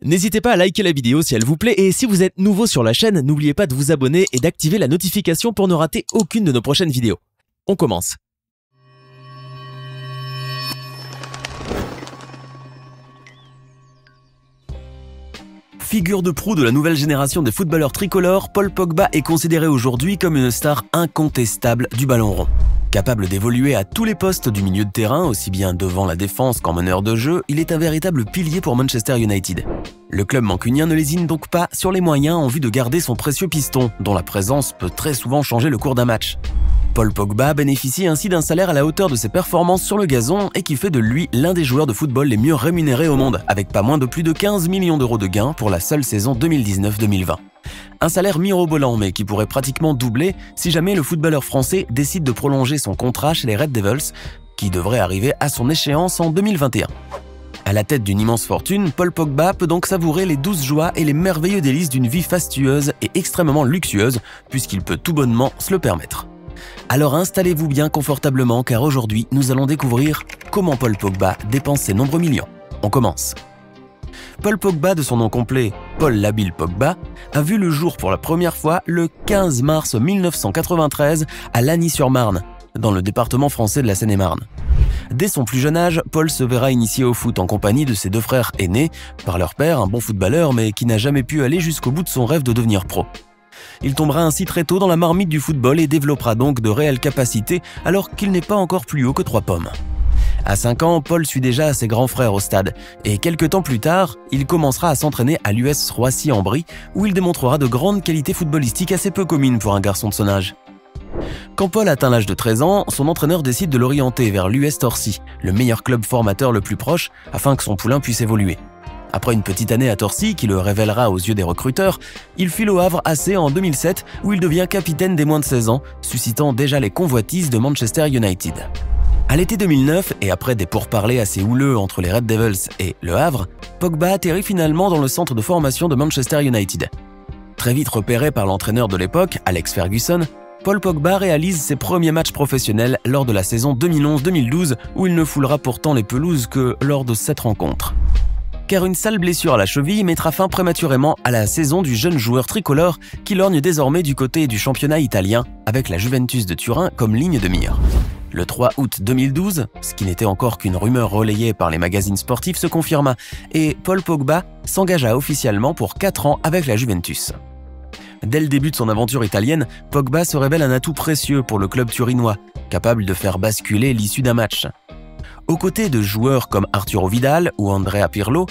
N'hésitez pas à liker la vidéo si elle vous plaît et si vous êtes nouveau sur la chaîne, n'oubliez pas de vous abonner et d'activer la notification pour ne rater aucune de nos prochaines vidéos. On commence. Figure de proue de la nouvelle génération des footballeurs tricolores, Paul Pogba est considéré aujourd'hui comme une star incontestable du ballon rond. Capable d'évoluer à tous les postes du milieu de terrain, aussi bien devant la défense qu'en meneur de jeu, il est un véritable pilier pour Manchester United. Le club mancunien ne lésine donc pas sur les moyens en vue de garder son précieux piston, dont la présence peut très souvent changer le cours d'un match. Paul Pogba bénéficie ainsi d'un salaire à la hauteur de ses performances sur le gazon et qui fait de lui l'un des joueurs de football les mieux rémunérés au monde, avec pas moins de plus de 15 millions d'euros de gains pour la seule saison 2019-2020. Un salaire mirobolant mais qui pourrait pratiquement doubler si jamais le footballeur français décide de prolonger son contrat chez les Red Devils, qui devrait arriver à son échéance en 2021. À la tête d'une immense fortune, Paul Pogba peut donc savourer les douces joies et les merveilleux délices d'une vie fastueuse et extrêmement luxueuse, puisqu'il peut tout bonnement se le permettre. Alors installez-vous bien confortablement car aujourd'hui nous allons découvrir comment Paul Pogba dépense ses nombreux millions. On commence. Paul Pogba, de son nom complet Paul Labile Pogba, a vu le jour pour la première fois le 15 mars 1993 à Lagny-sur-Marne, dans le département français de la Seine-et-Marne. Dès son plus jeune âge, Paul se verra initié au foot en compagnie de ses deux frères aînés, par leur père, un bon footballeur mais qui n'a jamais pu aller jusqu'au bout de son rêve de devenir pro. Il tombera ainsi très tôt dans la marmite du football et développera donc de réelles capacités alors qu'il n'est pas encore plus haut que 3 pommes. À 5 ans, Paul suit déjà ses grands frères au stade et quelques temps plus tard, il commencera à s'entraîner à l'US Roissy-en-Brie où il démontrera de grandes qualités footballistiques assez peu communes pour un garçon de son âge. Quand Paul atteint l'âge de 13 ans, son entraîneur décide de l'orienter vers l'US Torcy, le meilleur club formateur le plus proche afin que son poulain puisse évoluer. Après une petite année à Torcy qui le révélera aux yeux des recruteurs, il file au Havre AC en 2007 où il devient capitaine des moins de 16 ans, suscitant déjà les convoitises de Manchester United. À l'été 2009, et après des pourparlers assez houleux entre les Red Devils et le Havre, Pogba atterrit finalement dans le centre de formation de Manchester United. Très vite repéré par l'entraîneur de l'époque, Alex Ferguson, Paul Pogba réalise ses premiers matchs professionnels lors de la saison 2011-2012 où il ne foulera pourtant les pelouses que lors de 7 rencontres. Car une sale blessure à la cheville mettra fin prématurément à la saison du jeune joueur tricolore qui lorgne désormais du côté du championnat italien avec la Juventus de Turin comme ligne de mire. Le 3 août 2012, ce qui n'était encore qu'une rumeur relayée par les magazines sportifs se confirma et Paul Pogba s'engagea officiellement pour 4 ans avec la Juventus. Dès le début de son aventure italienne, Pogba se révèle un atout précieux pour le club turinois, capable de faire basculer l'issue d'un match. Aux côtés de joueurs comme Arturo Vidal ou Andrea Pirlo,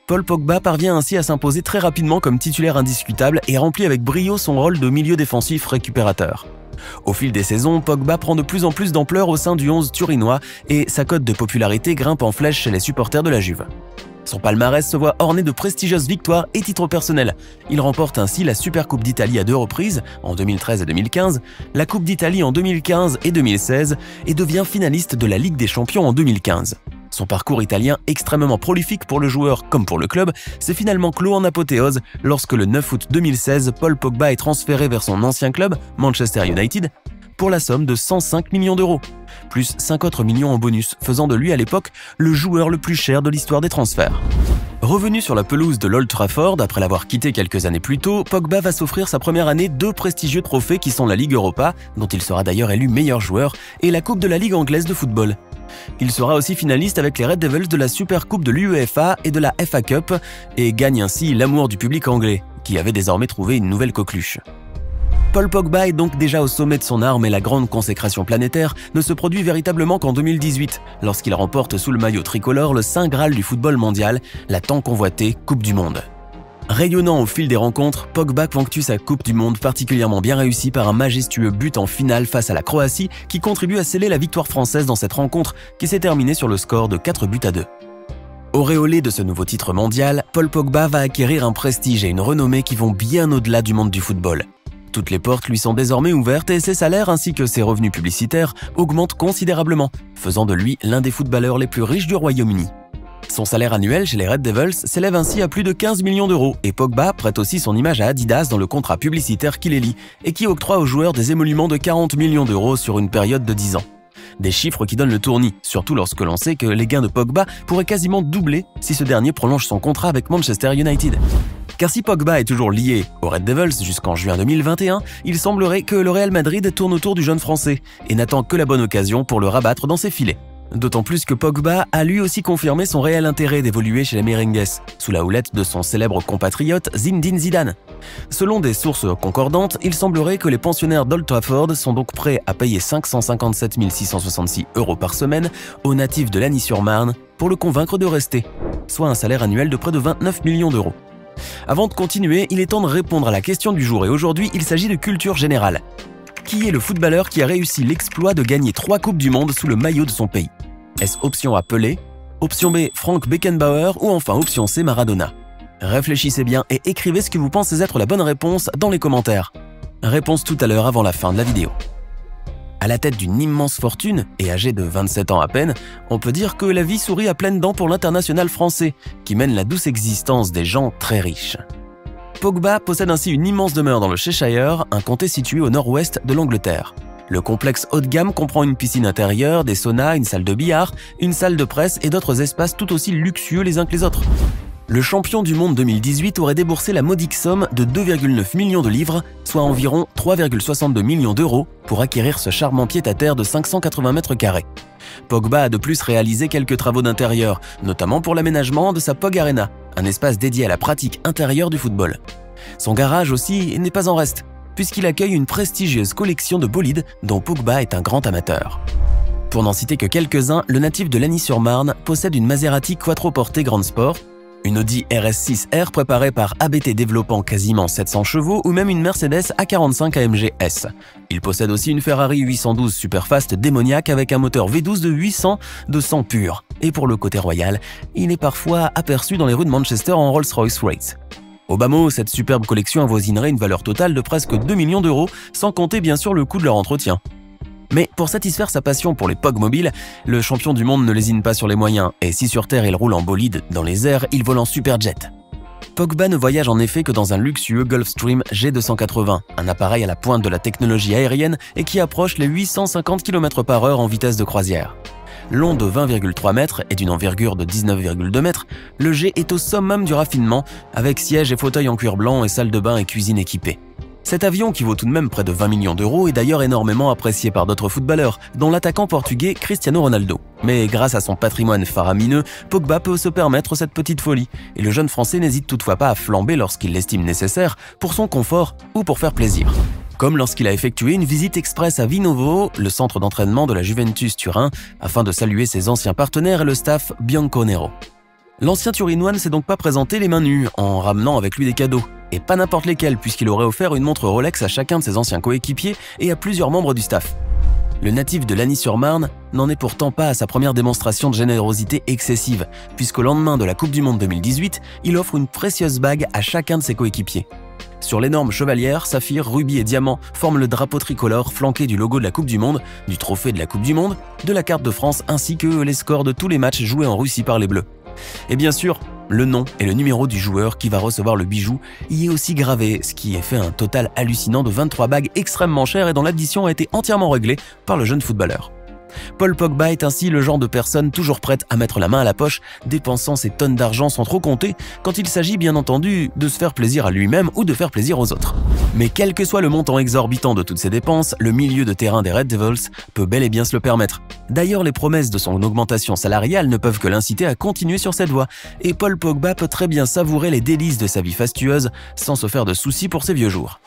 Paul Pogba parvient ainsi à s'imposer très rapidement comme titulaire indiscutable et remplit avec brio son rôle de milieu défensif récupérateur. Au fil des saisons, Pogba prend de plus en plus d'ampleur au sein du 11 turinois et sa cote de popularité grimpe en flèche chez les supporters de la Juve. Son palmarès se voit orné de prestigieuses victoires et titres personnels. Il remporte ainsi la Supercoupe d'Italie à 2 reprises, en 2013 et 2015, la Coupe d'Italie en 2015 et 2016 et devient finaliste de la Ligue des Champions en 2015. Son parcours italien extrêmement prolifique pour le joueur comme pour le club s'est finalement clos en apothéose lorsque le 9 août 2016, Paul Pogba est transféré vers son ancien club, Manchester United, pour la somme de 105 millions d'euros, plus 5 autres millions en bonus, faisant de lui à l'époque le joueur le plus cher de l'histoire des transferts. Revenu sur la pelouse de l'Old Trafford après l'avoir quitté quelques années plus tôt, Pogba va s'offrir sa première année 2 prestigieux trophées qui sont la Ligue Europa, dont il sera d'ailleurs élu meilleur joueur, et la Coupe de la Ligue anglaise de football. Il sera aussi finaliste avec les Red Devils de la Supercoupe de l'UEFA et de la FA Cup et gagne ainsi l'amour du public anglais, qui avait désormais trouvé une nouvelle coqueluche. Paul Pogba est donc déjà au sommet de son art mais la grande consécration planétaire ne se produit véritablement qu'en 2018, lorsqu'il remporte sous le maillot tricolore le saint graal du football mondial, la tant convoitée Coupe du Monde. Rayonnant au fil des rencontres, Pogba ponctue sa Coupe du Monde particulièrement bien réussie par un majestueux but en finale face à la Croatie qui contribue à sceller la victoire française dans cette rencontre qui s'est terminée sur le score de 4-2. Auréolé de ce nouveau titre mondial, Paul Pogba va acquérir un prestige et une renommée qui vont bien au-delà du monde du football. Toutes les portes lui sont désormais ouvertes et ses salaires ainsi que ses revenus publicitaires augmentent considérablement, faisant de lui l'un des footballeurs les plus riches du Royaume-Uni. Son salaire annuel chez les Red Devils s'élève ainsi à plus de 15 millions d'euros et Pogba prête aussi son image à Adidas dans le contrat publicitaire qui les lie et qui octroie aux joueurs des émoluments de 40 millions d'euros sur une période de 10 ans. Des chiffres qui donnent le tournis, surtout lorsque l'on sait que les gains de Pogba pourraient quasiment doubler si ce dernier prolonge son contrat avec Manchester United. Car si Pogba est toujours lié aux Red Devils jusqu'en juin 2021, il semblerait que le Real Madrid tourne autour du jeune Français et n'attend que la bonne occasion pour le rabattre dans ses filets. D'autant plus que Pogba a lui aussi confirmé son réel intérêt d'évoluer chez les Merengues, sous la houlette de son célèbre compatriote Zinedine Zidane. Selon des sources concordantes, il semblerait que les pensionnaires d'Old Trafford sont donc prêts à payer 557 666 € par semaine au natif de Lagny-sur-Marne pour le convaincre de rester, soit un salaire annuel de près de 29 millions d'euros. Avant de continuer, il est temps de répondre à la question du jour et aujourd'hui, il s'agit de culture générale. Qui est le footballeur qui a réussi l'exploit de gagner 3 Coupes du Monde sous le maillot de son pays? Est-ce option A Pelé, option B Frank Beckenbauer ou enfin option C Maradona? Réfléchissez bien et écrivez ce que vous pensez être la bonne réponse dans les commentaires. Réponse tout à l'heure avant la fin de la vidéo. À la tête d'une immense fortune et âgé de 27 ans à peine, on peut dire que la vie sourit à pleines dents pour l'international français, qui mène la douce existence des gens très riches. Pogba possède ainsi une immense demeure dans le Cheshire, un comté situé au nord-ouest de l'Angleterre. Le complexe haut de gamme comprend une piscine intérieure, des saunas, une salle de billard, une salle de presse et d'autres espaces tout aussi luxueux les uns que les autres. Le champion du monde 2018 aurait déboursé la modique somme de 2,9 millions de livres, soit environ 3,62 millions d'euros, pour acquérir ce charmant pied-à-terre de 580 mètres carrés. Pogba a de plus réalisé quelques travaux d'intérieur, notamment pour l'aménagement de sa Pog Arena, un espace dédié à la pratique intérieure du football. Son garage aussi n'est pas en reste, puisqu'il accueille une prestigieuse collection de bolides dont Pogba est un grand amateur. Pour n'en citer que quelques-uns, le natif de Lagny-sur-Marne possède une Maserati Quattroporte Grand Sport, une Audi RS6R préparée par ABT développant quasiment 700 chevaux ou même une Mercedes A45 AMG S. Il possède aussi une Ferrari 812 Superfast démoniaque avec un moteur V12 de 800 de sang pur. Et pour le côté royal, il est parfois aperçu dans les rues de Manchester en Rolls-Royce Wraith. Au bas mot, cette superbe collection avoisinerait une valeur totale de presque 2 millions d'euros, sans compter bien sûr le coût de leur entretien. Mais pour satisfaire sa passion pour les Pog mobiles, le champion du monde ne lésine pas sur les moyens, et si sur Terre il roule en bolide, dans les airs, il vole en superjet. Pogba ne voyage en effet que dans un luxueux Gulfstream G280, un appareil à la pointe de la technologie aérienne et qui approche les 850 km/h en vitesse de croisière. Long de 20,3 mètres et d'une envergure de 19,2 mètres, le G est au summum du raffinement, avec sièges et fauteuils en cuir blanc et salle de bain et cuisine équipée. Cet avion, qui vaut tout de même près de 20 millions d'euros, est d'ailleurs énormément apprécié par d'autres footballeurs, dont l'attaquant portugais Cristiano Ronaldo. Mais grâce à son patrimoine faramineux, Pogba peut se permettre cette petite folie, et le jeune Français n'hésite toutefois pas à flamber lorsqu'il l'estime nécessaire, pour son confort ou pour faire plaisir. Comme lorsqu'il a effectué une visite express à Vinovo, le centre d'entraînement de la Juventus Turin, afin de saluer ses anciens partenaires et le staff bianconero. L'ancien Turinois ne s'est donc pas présenté les mains nues, en ramenant avec lui des cadeaux. Et pas n'importe lesquels, puisqu'il aurait offert une montre Rolex à chacun de ses anciens coéquipiers et à plusieurs membres du staff. Le natif de Lagny-sur-Marne n'en est pourtant pas à sa première démonstration de générosité excessive, puisqu'au lendemain de la Coupe du Monde 2018, il offre une précieuse bague à chacun de ses coéquipiers. Sur l'énorme chevalière, saphir, rubis et diamant forment le drapeau tricolore flanqué du logo de la Coupe du Monde, du trophée de la Coupe du Monde, de la carte de France ainsi que les scores de tous les matchs joués en Russie par les Bleus. Et bien sûr, le nom et le numéro du joueur qui va recevoir le bijou y est aussi gravé, ce qui fait un total hallucinant de 23 bagues extrêmement chères et dont l'addition a été entièrement réglée par le jeune footballeur. Paul Pogba est ainsi le genre de personne toujours prête à mettre la main à la poche, dépensant ses tonnes d'argent sans trop compter, quand il s'agit bien entendu de se faire plaisir à lui-même ou de faire plaisir aux autres. Mais quel que soit le montant exorbitant de toutes ces dépenses, le milieu de terrain des Red Devils peut bel et bien se le permettre. D'ailleurs, les promesses de son augmentation salariale ne peuvent que l'inciter à continuer sur cette voie, et Paul Pogba peut très bien savourer les délices de sa vie fastueuse sans se faire de soucis pour ses vieux jours.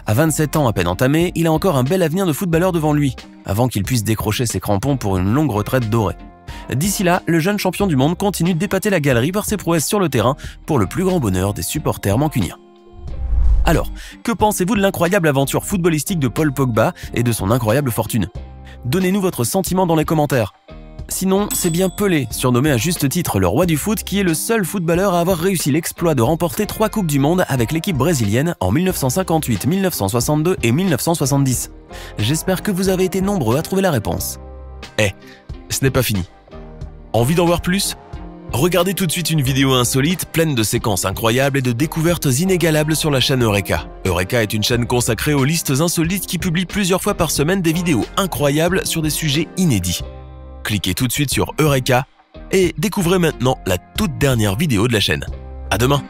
À 27 ans à peine entamé, il a encore un bel avenir de footballeur devant lui, avant qu'il puisse décrocher ses crampons pour une longue retraite dorée. D'ici là, le jeune champion du monde continue d'épater la galerie par ses prouesses sur le terrain pour le plus grand bonheur des supporters mancuniens. Alors, que pensez-vous de l'incroyable aventure footballistique de Paul Pogba et de son incroyable fortune? Donnez-nous votre sentiment dans les commentaires. Sinon, c'est bien Pelé, surnommé à juste titre le roi du foot, qui est le seul footballeur à avoir réussi l'exploit de remporter 3 Coupes du Monde avec l'équipe brésilienne en 1958, 1962 et 1970. J'espère que vous avez été nombreux à trouver la réponse. Ce n'est pas fini. Envie d'en voir plus? Regardez tout de suite une vidéo insolite, pleine de séquences incroyables et de découvertes inégalables sur la chaîne Eureka. Eureka est une chaîne consacrée aux listes insolites qui publie plusieurs fois par semaine des vidéos incroyables sur des sujets inédits. Cliquez tout de suite sur Eureka et découvrez maintenant la toute dernière vidéo de la chaîne. À demain!